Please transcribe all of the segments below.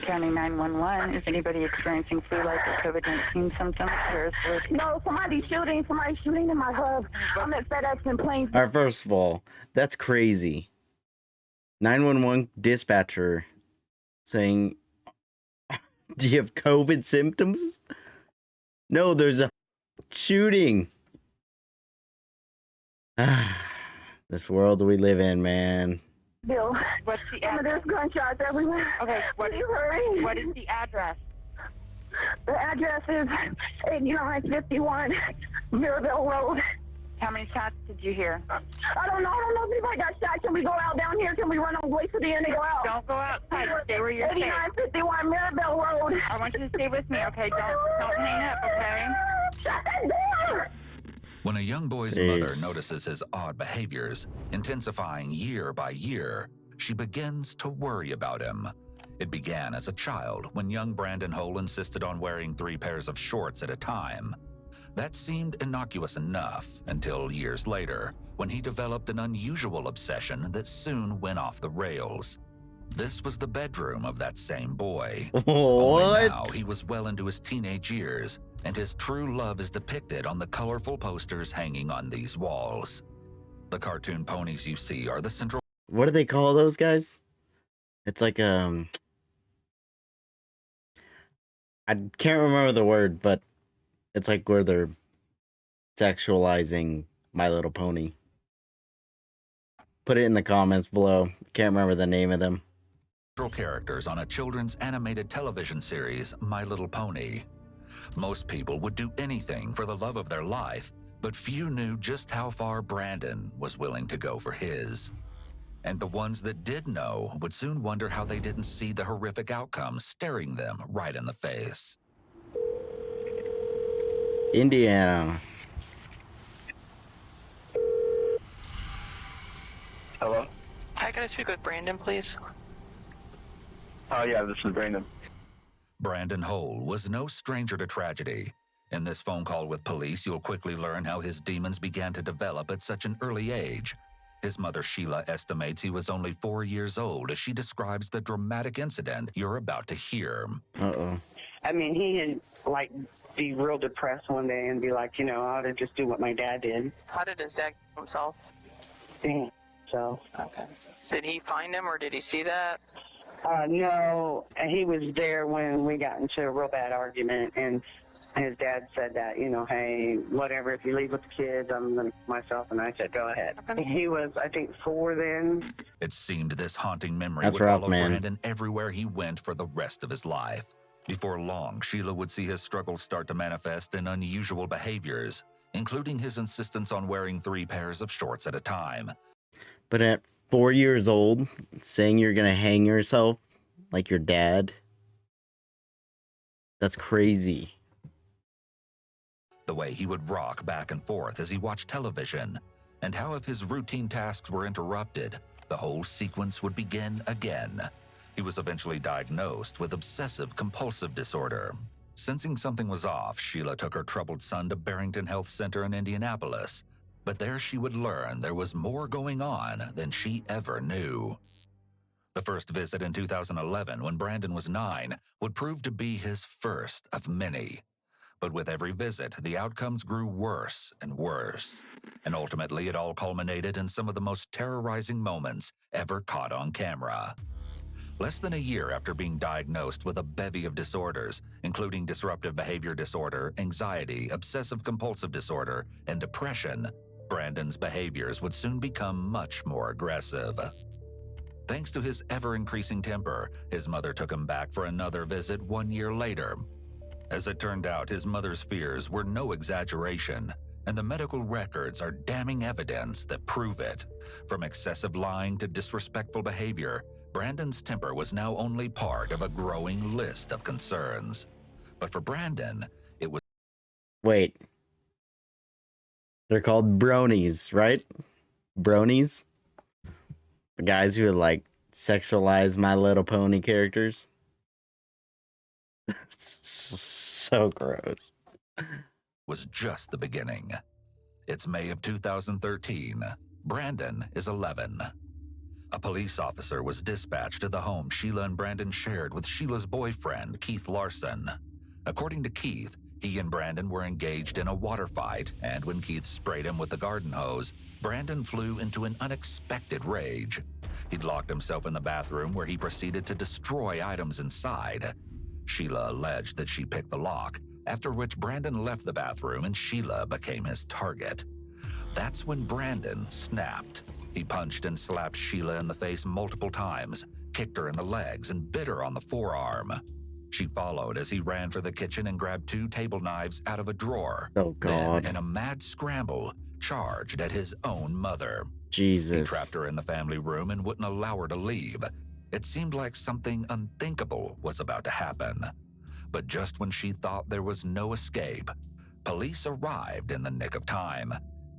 County 911. Is anybody experiencing flu-like or COVID-19 symptoms? No, somebody's shooting in my hub. I'm at FedEx in Plains. All right, first of all, that's crazy. 911 dispatcher saying, do you have COVID symptoms? No, there's a shooting. This world we live in, man. Bill, What's the address? there's gunshots everywhere. Okay, what is the address? The address is 8951 Mirabelle Road. How many shots did you hear? I don't know if anybody got shot. Can we go out down here? Can we run on the way to the end and go out? Don't go outside. Stay where you're safe. 8951 Mirabelle Road. I want you to stay with me, okay? Don't hang up, okay? Shut that door! When a young boy's mother notices his odd behaviors, intensifying year by year, she begins to worry about him. It began as a child when young Brandon Hole insisted on wearing 3 pairs of shorts at a time. That seemed innocuous enough until years later, when he developed an unusual obsession that soon went off the rails. This was the bedroom of that same boy. Only now he was well into his teenage years, and his true love is depicted on the colorful posters hanging on these walls. The cartoon ponies you see are the central... What do they call those guys? It's like, I can't remember the word, but it's like where they're sexualizing My Little Pony. Put it in the comments below. Can't remember the name of them. Characters on a children's animated television series, My Little Pony. Most people would do anything for the love of their life, but few knew just how far Brandon was willing to go for his. And the ones that did know would soon wonder how they didn't see the horrific outcome staring them right in the face. Indiana. Hello? Hi, can I speak with Brandon, please? Oh, yeah, this is Brandon. Brandon Hole was no stranger to tragedy. In this phone call with police, you'll quickly learn how his demons began to develop at such an early age. His mother, Sheila, estimates he was only 4 years old as she describes the dramatic incident you're about to hear. Uh-oh. I mean, he had, be real depressed one day and be like, I ought to just do what my dad did. How did his dad kill himself? So. Okay. Did he find him or did he see that? No, he was there when we got into a real bad argument, and his dad said that, hey, whatever, if you leave with the kids, I'm going to myself, and I said, go ahead. He was, I think, 4 then. It seemed this haunting memory That's would rough, follow man. Brandon everywhere he went for the rest of his life. Before long, Sheila would see his struggles start to manifest in unusual behaviors, including his insistence on wearing 3 pairs of shorts at a time. But at 4 years old, saying you're gonna hang yourself like your dad, that's crazy. The way he would rock back and forth as he watched television, and how if his routine tasks were interrupted, the whole sequence would begin again. He was eventually diagnosed with obsessive-compulsive disorder. Sensing something was off, Sheila took her troubled son to Barrington Health Center in Indianapolis. But there she would learn there was more going on than she ever knew. The first visit in 2011, when Brandon was 9, would prove to be his first of many. But with every visit, the outcomes grew worse and worse. And ultimately, it all culminated in some of the most terrorizing moments ever caught on camera. Less than a year after being diagnosed with a bevy of disorders, including disruptive behavior disorder, anxiety, obsessive-compulsive disorder, and depression, Brandon's behaviors would soon become much more aggressive. Thanks to his ever-increasing temper, his mother took him back for another visit 1 year later. As it turned out, his mother's fears were no exaggeration, and the medical records are damning evidence that prove it. From excessive lying to disrespectful behavior, Brandon's temper was now only part of a growing list of concerns. But for Brandon, it was... Wait. They're called bronies, right? Bronies? The guys who would, sexualize My Little Pony characters? It's so gross. was just the beginning. It's May of 2013. Brandon is 11. A police officer was dispatched to the home Sheila and Brandon shared with Sheila's boyfriend, Keith Larson. According to Keith, he and Brandon were engaged in a water fight, and when Keith sprayed him with the garden hose, Brandon flew into an unexpected rage. He'd locked himself in the bathroom where he proceeded to destroy items inside. Sheila alleged that she picked the lock, after which Brandon left the bathroom and Sheila became his target. That's when Brandon snapped. He punched and slapped Sheila in the face multiple times, kicked her in the legs, and bit her on the forearm. She followed as he ran for the kitchen and grabbed 2 table knives out of a drawer. Oh, God. Then, in a mad scramble, charged at his own mother. Jesus. He trapped her in the family room and wouldn't allow her to leave. It seemed like something unthinkable was about to happen. But just when she thought there was no escape, police arrived in the nick of time,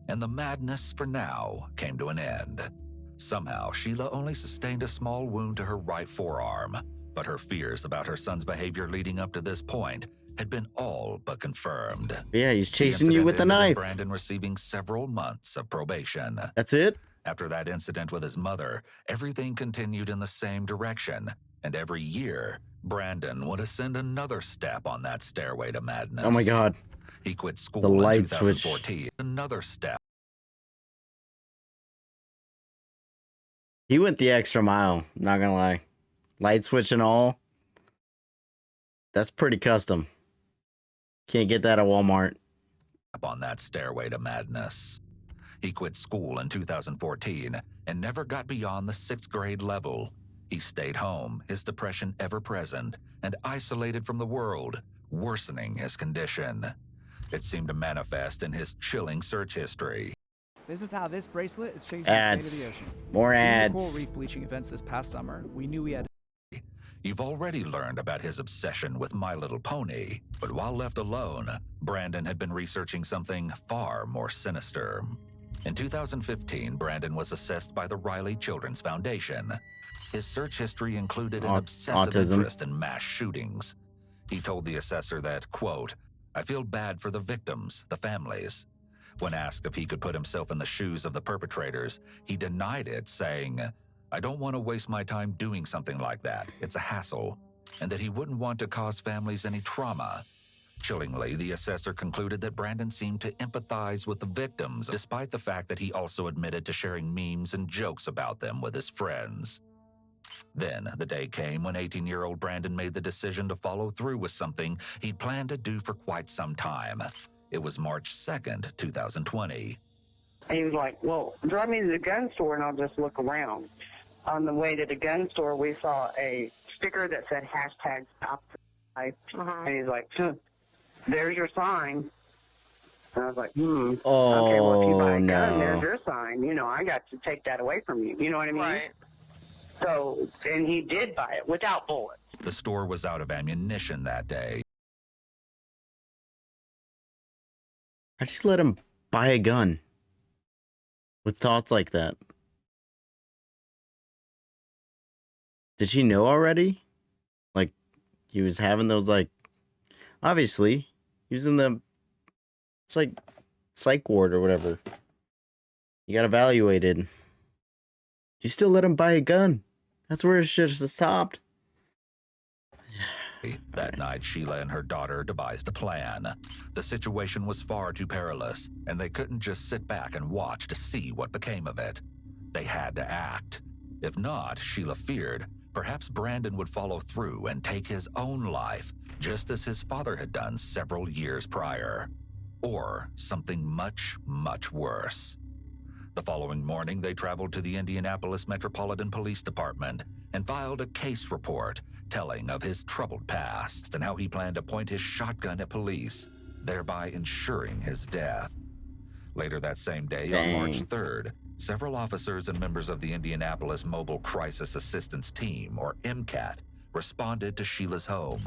and the madness for now came to an end. Somehow, Sheila only sustained a small wound to her right forearm, but her fears about her son's behavior leading up to this point had been all but confirmed. Yeah, he's The chasing you incident with a ended in knife. Brandon receiving several months of probation. That's it? After that incident with his mother, everything continued in the same direction, and every year, Brandon would ascend another step on that stairway to madness. Oh my God. He quit school The in light switch. 2014. Another step. He went the extra mile, not gonna lie. Light switch and all. That's pretty custom. Can't get that at Walmart. On that stairway to madness. He quit school in 2014 and never got beyond the 6th grade level. He stayed home, his depression ever present, and isolated from the world, worsening his condition. It seemed to manifest in his chilling search history. This is how this bracelet is changing the fate of Ads. the ocean. More Seeing the ads. coral reef bleaching events this past summer, we knew we had You've already learned about his obsession with My Little Pony, but while left alone, Brandon had been researching something far more sinister. In 2015, Brandon was assessed by the Riley Children's Foundation. His search history included an obsessive autism. interest in mass shootings. He told the assessor that, quote, "I feel bad for the victims, the families." When asked if he could put himself in the shoes of the perpetrators, he denied it, saying, "I don't want to waste my time doing something like that. It's a hassle," and that he wouldn't want to cause families any trauma. Chillingly, the assessor concluded that Brandon seemed to empathize with the victims, despite the fact that he also admitted to sharing memes and jokes about them with his friends. Then, the day came when 18-year-old Brandon made the decision to follow through with something he'd planned to do for quite some time. It was March 2nd, 2020. He was like, well, drive me to the gun store and I'll just look around. On the way to the gun store, we saw a sticker that said hashtag stop the life. And he's like, there's your sign. And I was like, Oh, okay, well, if you buy a gun, no. there's your sign. You know, I got to take that away from you. You know what I mean? Right. So, and he did buy it without bullets. The store was out of ammunition that day. I just let him buy a gun with thoughts like that. Did she know already? Like, he was having those, like, obviously, he was in the, it's like, psych ward or whatever. He got evaluated. You still let him buy a gun? That's where it should have stopped. That night, Sheila and her daughter devised a plan. The situation was far too perilous, and they couldn't just sit back and watch to see what became of it. They had to act. If not, Sheila feared, perhaps Brandon would follow through and take his own life, just as his father had done several years prior. Or something much, much worse. The following morning, they traveled to the Indianapolis Metropolitan Police Department and filed a case report telling of his troubled past and how he planned to point his shotgun at police, thereby ensuring his death. Later that same day, on March 3rd, several officers and members of the Indianapolis Mobile Crisis Assistance Team, or MCAT, responded to Sheila's home.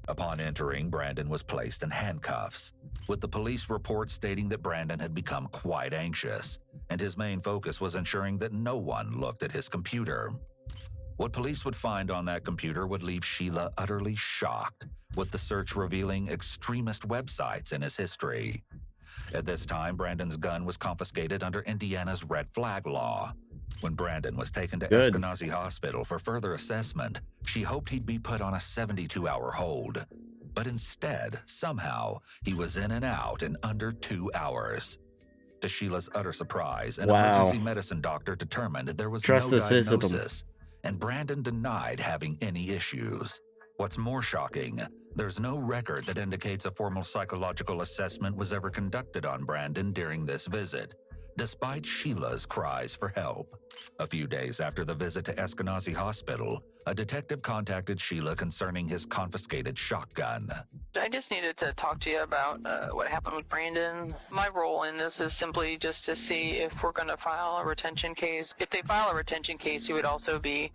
Upon entering, Brandon was placed in handcuffs, with the police report stating that Brandon had become quite anxious, and his main focus was ensuring that no one looked at his computer. What police would find on that computer would leave Sheila utterly shocked, with the search revealing extremist websites in his history. At this time, Brandon's gun was confiscated under Indiana's red flag law. When Brandon was taken to Good. Eskenazi Hospital for further assessment, she hoped he'd be put on a 72-hour hold. But instead, somehow, he was in and out in under 2 hours. To Sheila's utter surprise, an Wow. emergency medicine doctor determined there was Trust no the system. diagnosis, and Brandon denied having any issues. What's more shocking, there's no record that indicates a formal psychological assessment was ever conducted on Brandon during this visit, despite Sheila's cries for help. A few days after the visit to Eskenazi Hospital, a detective contacted Sheila concerning his confiscated shotgun. I just needed to talk to you about what happened with Brandon. My role in this is simply just to see if we're going to file a retention case. If they file a retention case, he would also be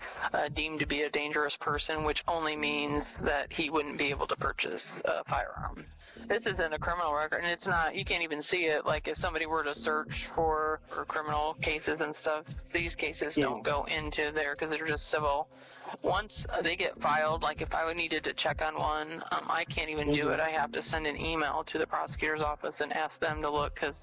deemed to be a dangerous person, which only means that he wouldn't be able to purchase a firearm. This isn't a criminal record, and it's not, you can't even see it. Like, if somebody were to search for criminal cases and stuff, these cases don't go into there because they're just civil. Once they get filed, like if I needed to check on one, I can't even do it. I have to send an email to the prosecutor's office and ask them to look because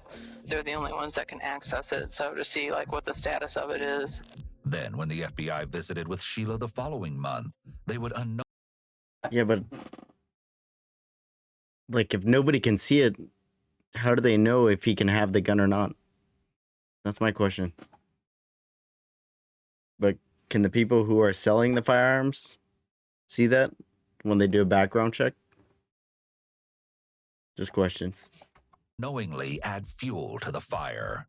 they're the only ones that can access it. So to see like what the status of it is. Then, when the FBI visited with Sheila the following month, they would unknowingly Yeah, but like if nobody can see it, how do they know if he can have the gun or not? That's my question. But can the people who are selling the firearms see that when they do a background check? Just questions. add fuel to the fire.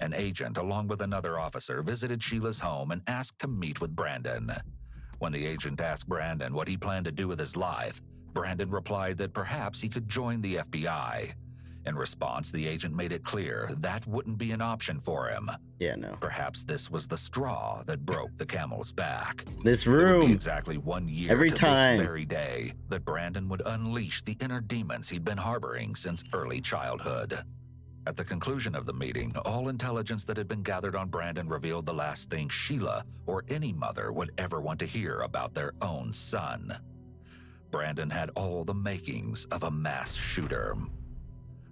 An agent, along with another officer, visited Sheila's home and asked to meet with Brandon. When the agent asked Brandon what he planned to do with his life, Brandon replied that perhaps he could join the FBI. In response, the agent made it clear that wouldn't be an option for him. Yeah, no. Perhaps this was the straw that broke the camel's back. This It would be room. exactly 1 year Every to time. this very day that Brandon would unleash the inner demons he'd been harboring since early childhood. At the conclusion of the meeting, all intelligence that had been gathered on Brandon revealed the last thing Sheila or any mother would ever want to hear about their own son. Brandon had all the makings of a mass shooter.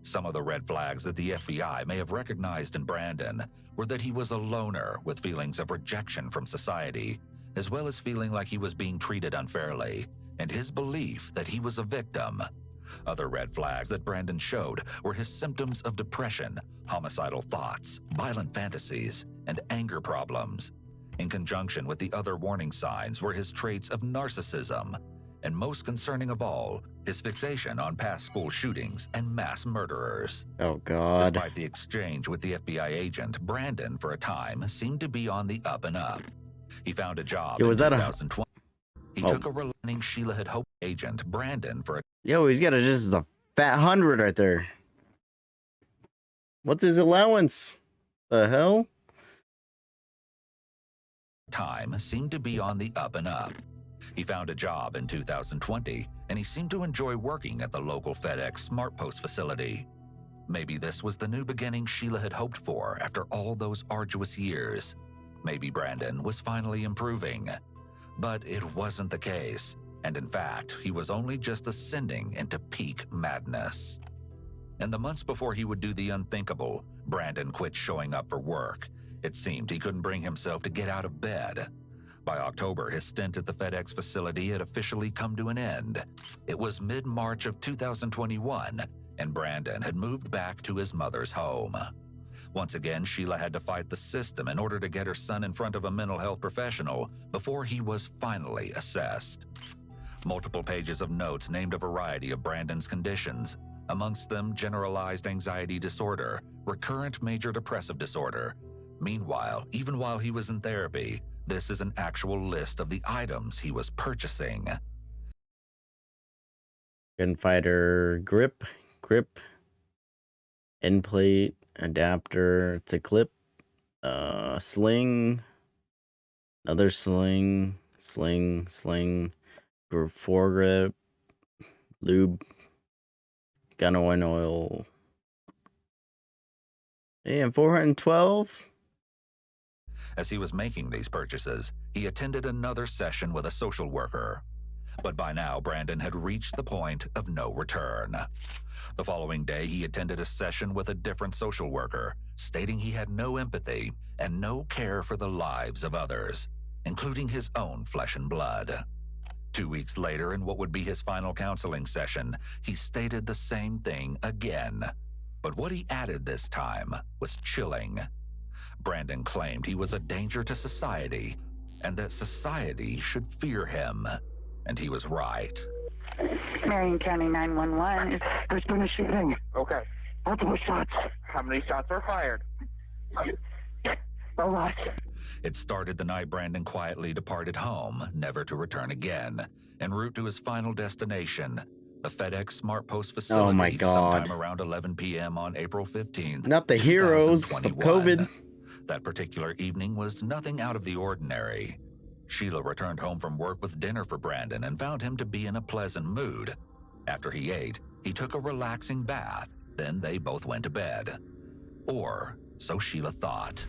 Some of the red flags that the FBI may have recognized in Brandon were that he was a loner with feelings of rejection from society, as well as feeling like he was being treated unfairly, and his belief that he was a victim. Other red flags that Brandon showed were his symptoms of depression, homicidal thoughts, violent fantasies, and anger problems. In conjunction with the other warning signs were his traits of narcissism, and most concerning of all, his fixation on past school shootings and mass murderers. Oh, God. Despite the exchange with the FBI agent, Brandon, for a time, seemed to be on the up and up. He found a job Yo, in was that a- 2020. He Oh. took a relenting Sheila had hoped agent, Brandon, for a Yo, he's got just the fat 100 right there. What's his allowance? The hell? time seemed to be on the up and up. He found a job in 2020, and he seemed to enjoy working at the local FedEx SmartPost facility. Maybe this was the new beginning Sheila had hoped for after all those arduous years. Maybe Brandon was finally improving. But it wasn't the case, and in fact, he was only just ascending into peak madness. In the months before he would do the unthinkable, Brandon quit showing up for work. It seemed he couldn't bring himself to get out of bed. By October, his stint at the FedEx facility had officially come to an end. It was mid-March of 2021, and Brandon had moved back to his mother's home. Once again, Sheila had to fight the system in order to get her son in front of a mental health professional before he was finally assessed. Multiple pages of notes named a variety of Brandon's conditions, amongst them generalized anxiety disorder, recurrent major depressive disorder. Meanwhile, even while he was in therapy, this is an actual list of the items he was purchasing. Gunfighter grip, end plate, adapter, it's a clip, sling, another sling, foregrip, lube, gun oil, and 412. As he was making these purchases, he attended another session with a social worker. But by now, Brandon had reached the point of no return. The following day, he attended a session with a different social worker, stating he had no empathy and no care for the lives of others, including his own flesh and blood. 2 weeks later, in what would be his final counseling session, he stated the same thing again. But what he added this time was chilling. Brandon claimed he was a danger to society and that society should fear him. And he was right. Marion County 911. There's been a shooting. Okay. Multiple shots. How many shots were fired? A lot. It started the night Brandon quietly departed home, never to return again, en route to his final destination, the FedEx Smart Post facility. Oh my God. Sometime around 11 p.m. on April 15th. Not the heroes of 2021. COVID. That particular evening was nothing out of the ordinary. Sheila returned home from work with dinner for Brandon and found him to be in a pleasant mood. After he ate, he took a relaxing bath. Then they both went to bed. Or so Sheila thought.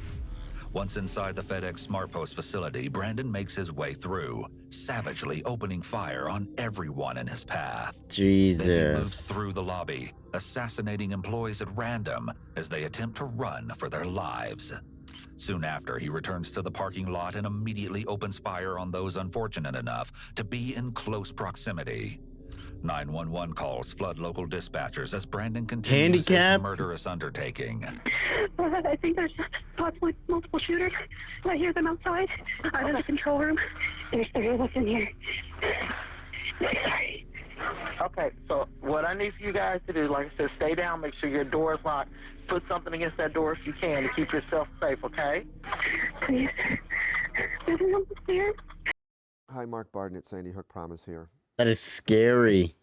Once inside the FedEx Smart Post facility, Brandon makes his way through, savagely opening fire on everyone in his path. Then he moves Jesus. through the lobby, assassinating employees at random as they attempt to run for their lives. Soon after, he returns to the parking lot and immediately opens fire on those unfortunate enough to be in close proximity. 911 calls flood local dispatchers as Brandon continues Handicap? his murderous undertaking. I think there's possibly multiple shooters. I hear them outside. I'm in the control room. There's three of us in here. Sorry. Okay, so what I need for you guys to do, like I said, stay down, make sure your door is locked. Put something against that door if you can to keep yourself safe, okay? Please. Is it upstairs? Hi, Mark Barden at Sandy Hook Promise here. That is scary.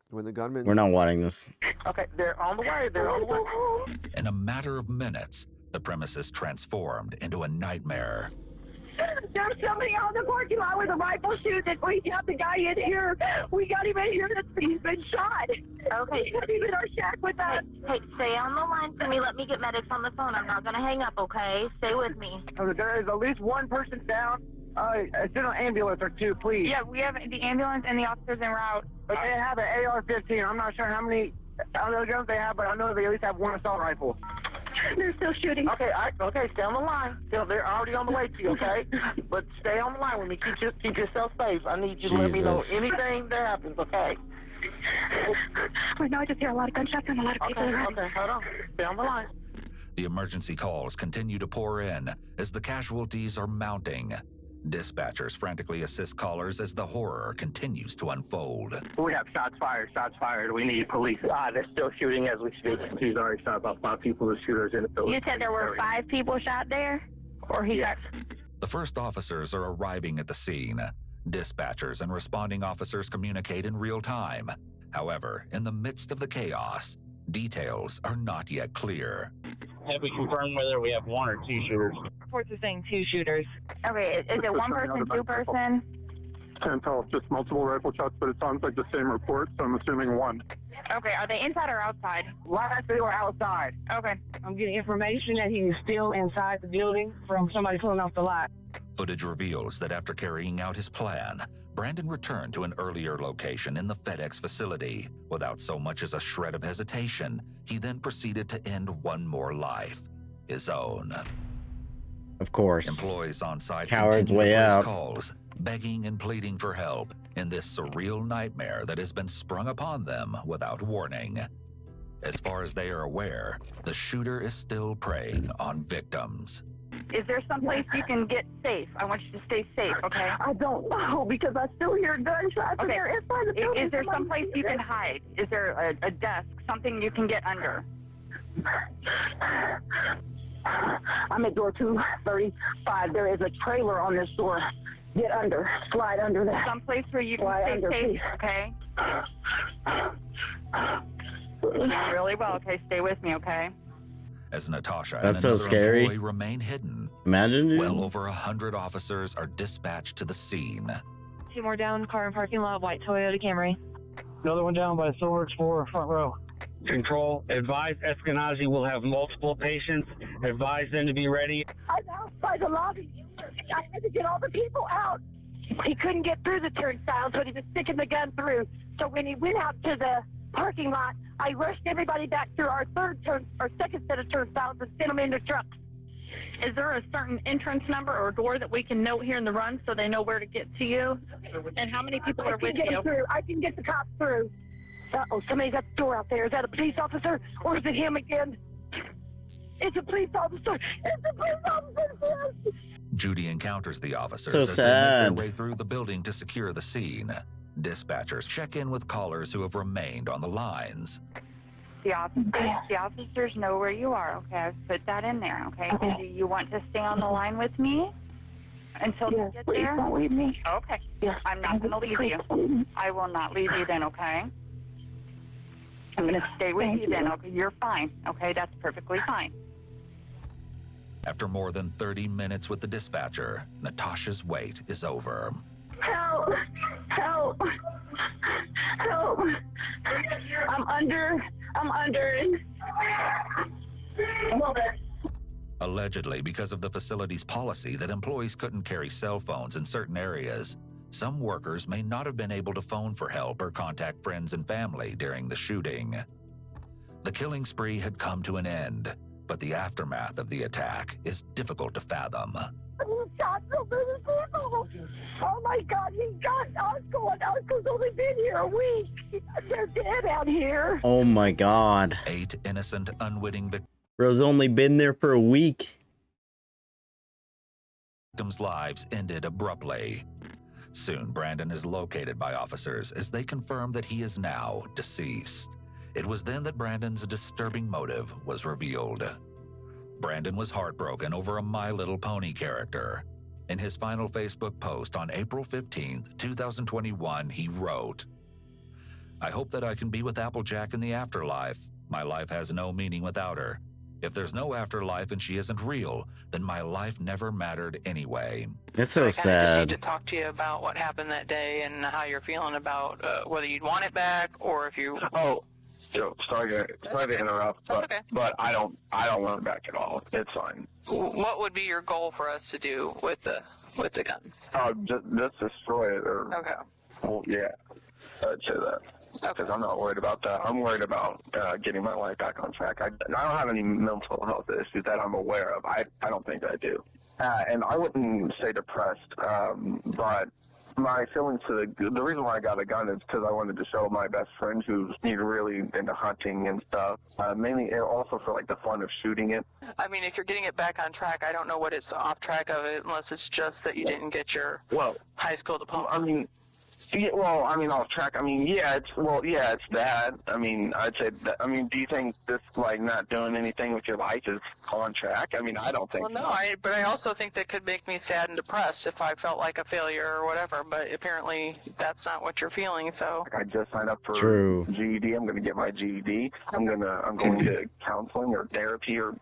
When the gunman... We're not watching this. Okay, they're on the way, they're on the way. In a matter of minutes, the premises transformed into a nightmare. There's somebody out in the parking lot with a rifle shooting. We got the guy in here. We got him in here. He's been shot. Okay. He's in our shack with us. Hey, stay on the line for me. Let me get medics on the phone. I'm not going to hang up, okay? Stay with me. There is at least one person down. Send an ambulance or two, please. Yeah, we have the ambulance and the officers en route. But they have an AR-15. I'm not sure how many other guns they have, but I know they at least have one assault rifle. They're still shooting. Okay, okay, stay on the line. They're already on the way to you, okay? But stay on the line with me. Keep yourself safe. I need you to let me know anything that happens, okay? Right now, I just hear a lot of gunshots and a lot of people around. Okay, hold on. Stay on the line. The emergency calls continue to pour in as the casualties are mounting. Dispatchers frantically assist callers as the horror continues to unfold. We have shots fired. We need police. They're still shooting as we speak. He's already shot about 5 people. The shooters in the building. You said there were 5 people shot there? Or he got... The first officers are arriving at the scene. Dispatchers and responding officers communicate in real time. However, in the midst of the chaos, details are not yet clear. Have we confirmed whether we have 1 or 2 shooters? Reports are saying 2 shooters. Okay, is it one person, 2 person? Can't tell. It's just multiple rifle shots, but it sounds like the same report, so I'm assuming 1. Okay, are they inside or outside? Last they were outside. Okay. I'm getting information that he is still inside the building from somebody pulling off the lot. Footage reveals that after carrying out his plan, Brandon returned to an earlier location in the FedEx facility. Without so much as a shred of hesitation, he then proceeded to end one more life, his own. Of course. Employees on site Coward's continue way to place out. calls, begging and pleading for help in this surreal nightmare that has been sprung upon them without warning. As far as they are aware, the shooter is still preying on victims. Is there someplace you can get safe? I want you to stay safe, okay? I don't know because I still hear gunshots and Okay. they're inside the building. Is there someplace you can hide? Is there a desk, something you can get under? I'm at door 235. There is a trailer on this door. Get under. Slide under that. Someplace where you can Slide stay under, safe, please. okay? Really well, okay? Stay with me, okay? As Natasha That's and so another scary. employee remain hidden, Imagine, dude. well over 100 officers are dispatched to the scene. 2 more down, car and parking lot, white Toyota Camry. Another one down by the Silver Explorer front row. Control, advise Eskenazi will have multiple patients. Advise them to be ready. I'm outside the lobby. I had to get all the people out. he couldn't get through the turnstiles, but he was sticking the gun through. So when he went out to the parking lot, I rushed everybody back through our second set of turnstiles and sent them into trucks. Is there a certain entrance number or door that we can note here in the run so they know where to get to you? And how many people are with you? I can get the cops through. Uh-oh, somebody's at the door out there. Is that a police officer or is it him again? It's a police officer. It's a police officer. Judy encounters the officers So as they sad. make their way through the building to secure the scene. Dispatchers check in with callers who have remained on the lines. The officers know where you are, okay? I've put that in there, okay? Do you want to stay on the line with me until you get there? Don't leave me. Okay. I'm not going to leave you. I will not leave you then, okay? I'm going to stay with you then, okay? You're fine, okay? That's perfectly fine. After more than 30 minutes with the dispatcher, Natasha's wait is over. Help! Help! Help! I'm under. Allegedly, because of the facility's policy that employees couldn't carry cell phones in certain areas, some workers may not have been able to phone for help or contact friends and family during the shooting. The killing spree had come to an end, but the aftermath of the attack is difficult to fathom. He shot so many people. Oh my God, he got Uncle, and Uncle's only been here a week. They're dead out here. Oh my God. 8 innocent, unwitting Bro's only been there for a week. victims' lives ended abruptly. Soon, Brandon is located by officers as they confirm that he is now deceased. It was then that Brandon's disturbing motive was revealed. Brandon was heartbroken over a My Little Pony character. In his final Facebook post on April 15th, 2021, he wrote, "I hope that I can be with Applejack in the afterlife. My life has no meaning without her. If there's no afterlife and she isn't real, then my life never mattered anyway." It's so I just sad. need to talk to you about what happened that day and how you're feeling about whether you'd want it back or if you. Oh, sorry to interrupt, but okay. but I don't want it back at all. It's fine. What would be your goal for us to do with the gun? Just destroy it, or Okay. well, yeah, I'd say that. Because I'm not worried about that. I'm worried about getting my life back on track. I don't have any mental health issues that I'm aware of. I don't think I do. And I wouldn't say depressed, but my feelings to the reason why I got a gun is because I wanted to show my best friend who's really into hunting and stuff. Mainly also for like the fun of shooting it. I mean, if you're getting it back on track, I don't know what it's off track of it unless it's just that you didn't get your high school diploma. I mean, yeah, well, I mean, off track. I mean, it's that. I mean, I'd say that. I mean, do you think this, like, not doing anything with your life is on track? I mean, I don't think Well, so. no, but I also think that could make me sad and depressed if I felt like a failure or whatever, but apparently that's not what you're feeling, so. I just signed up for True. GED. I'm going to get my GED. I'm going to counseling or therapy or.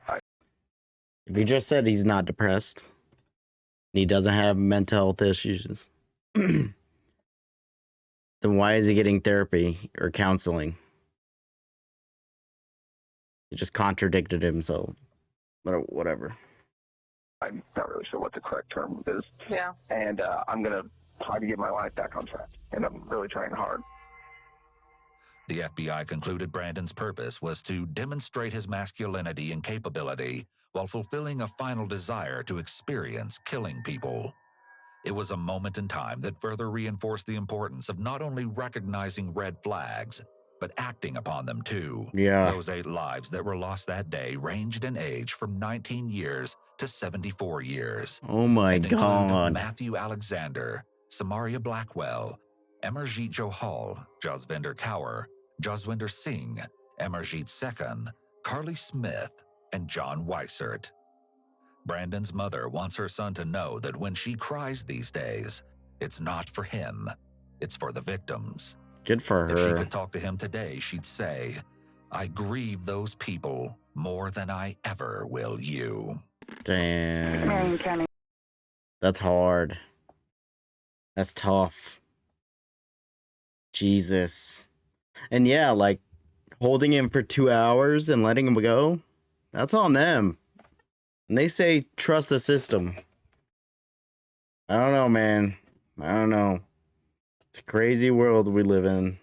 If he just said he's not depressed, and he doesn't have mental health issues, then why is he getting therapy or counseling? He just contradicted himself. But whatever. I'm not really sure what the correct term is. Yeah. And I'm going to try to get my life back on track. And I'm really trying hard. The FBI concluded Brandon's purpose was to demonstrate his masculinity and capability while fulfilling a final desire to experience killing people. It was a moment in time that further reinforced the importance of not only recognizing red flags, but acting upon them too. Yeah. Those 8 lives that were lost that day ranged in age from 19 years to 74 years. Oh my and include God. Matthew Alexander, Samaria Blackwell, Amarjeet Johal, Jasvinder Kaur, Jaswinder Singh, Amarjeet Sekhan, Carly Smith, and John Weissert. Brandon's mother wants her son to know that when she cries these days, it's not for him, it's for the victims. Good for If she her. could talk to him today, she'd say, "I grieve those people more than I ever will you." Damn. Marion County. That's hard. That's tough. Jesus. And yeah, like holding him for 2 hours and letting him go, that's on them. And they say trust the system. I don't know, man. I don't know. It's a crazy world we live in.